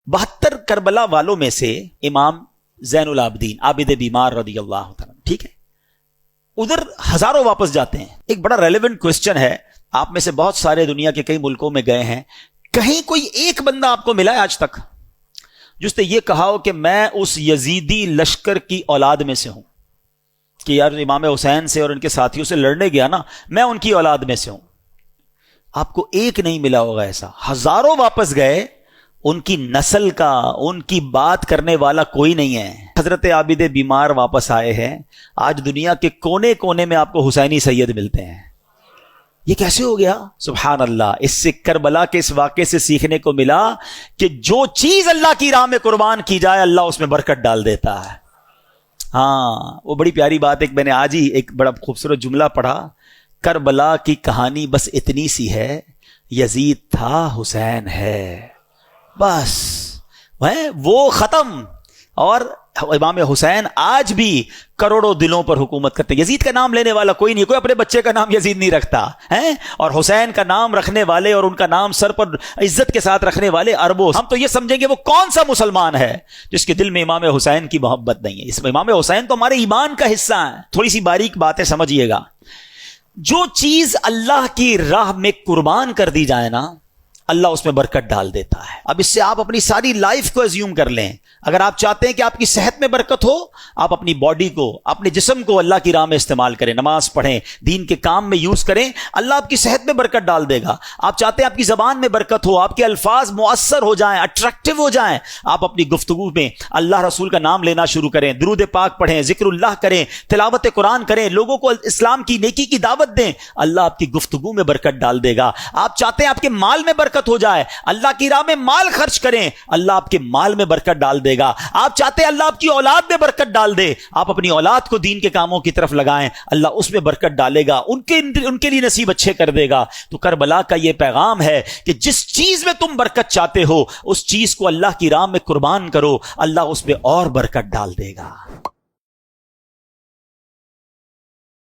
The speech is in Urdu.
72 کربلا والوں میں سے امام زین العابدین عابد بیمار رضی اللہ تعالیٰ، ٹھیک ہے، ادھر ہزاروں واپس جاتے ہیں۔ ایک بڑا ریلیونٹ کوسچن ہے، آپ میں سے بہت سارے دنیا کے کئی ملکوں میں گئے ہیں، کہیں کوئی ایک بندہ آپ کو ملا ہے آج تک جس نے یہ کہا ہو کہ میں اس یزیدی لشکر کی اولاد میں سے ہوں، کہ یار امام حسین سے اور ان کے ساتھیوں سے لڑنے گیا نا، میں ان کی اولاد میں سے ہوں؟ آپ کو ایک نہیں ملا ہوگا ایسا، ہزاروں واپس گئے، ان کی نسل کا، ان کی بات کرنے والا کوئی نہیں ہے۔ حضرت عابد بیمار واپس آئے ہیں، آج دنیا کے کونے کونے میں آپ کو حسینی سید ملتے ہیں۔ یہ کیسے ہو گیا؟ سبحان اللہ۔ اس سے کربلا کے اس واقعے سے سیکھنے کو ملا کہ جو چیز اللہ کی راہ میں قربان کی جائے اللہ اس میں برکت ڈال دیتا ہے۔ ہاں، وہ بڑی پیاری بات ہے، میں نے آج ہی ایک بڑا خوبصورت جملہ پڑھا، کربلا کی کہانی بس اتنی سی ہے، یزید تھا حسین ہے، بس وہ ختم۔ اور امام حسین آج بھی کروڑوں دلوں پر حکومت کرتے۔ یزید کا نام لینے والا کوئی نہیں، کوئی اپنے بچے کا نام یزید نہیں رکھتا ہے، اور حسین کا نام رکھنے والے اور ان کا نام سر پر عزت کے ساتھ رکھنے والے اربوں۔ ہم تو یہ سمجھیں گے وہ کون سا مسلمان ہے جس کے دل میں امام حسین کی محبت نہیں ہے؟ اس امام حسین تو ہمارے ایمان کا حصہ ہیں۔ تھوڑی سی باریک باتیں سمجھیے گا، جو چیز اللہ کی راہ میں قربان کر دی جائے نا، اللہ اس میں برکت ڈال دیتا ہے۔ اب اس سے آپ اپنی ساری لائف کو ایزیوم کر لیں۔ اگر آپ چاہتے ہیں کہ آپ کی صحت میں برکت ہو، آپ اپنی باڈی کو، اپنے جسم کو اللہ کی راہ میں استعمال کریں، نماز پڑھیں، دین کے کام میں یوز کریں، اللہ آپ کی صحت میں برکت ڈال دے گا۔ آپ چاہتے ہیں آپ کی زبان میں برکت ہو، آپ کے الفاظ مؤثر ہو جائیں، اٹریکٹیو ہو جائیں، آپ اپنی گفتگو میں اللہ رسول کا نام لینا شروع کریں، درود پاک پڑھیں، ذکر اللہ کریں، تلاوت قرآن کریں، لوگوں کو اسلام کی نیکی کی دعوت دیں، اللہ آپ کی گفتگو میں برکت ڈال دے گا۔ آپ چاہتے ہیں آپ کے مال میں برکت ہو جائے، اللہ کی راہ میں مال خرچ کریں، اللہ آپ کے مال میں برکت ڈال دے گا۔ آپ چاہتے ہیں اللہ آپ کی اولاد میں برکت ڈال دے، آپ اپنی اولاد کو دین کے کاموں کی طرف لگائیں، اللہ اس میں برکت ڈالے گا، ان کے لیے نصیب اچھے کر دے گا۔ تو کربلا کا یہ پیغام ہے کہ جس چیز میں تم برکت چاہتے ہو اس چیز کو اللہ کی راہ میں قربان کرو، اللہ اس میں اور برکت ڈال دے گا۔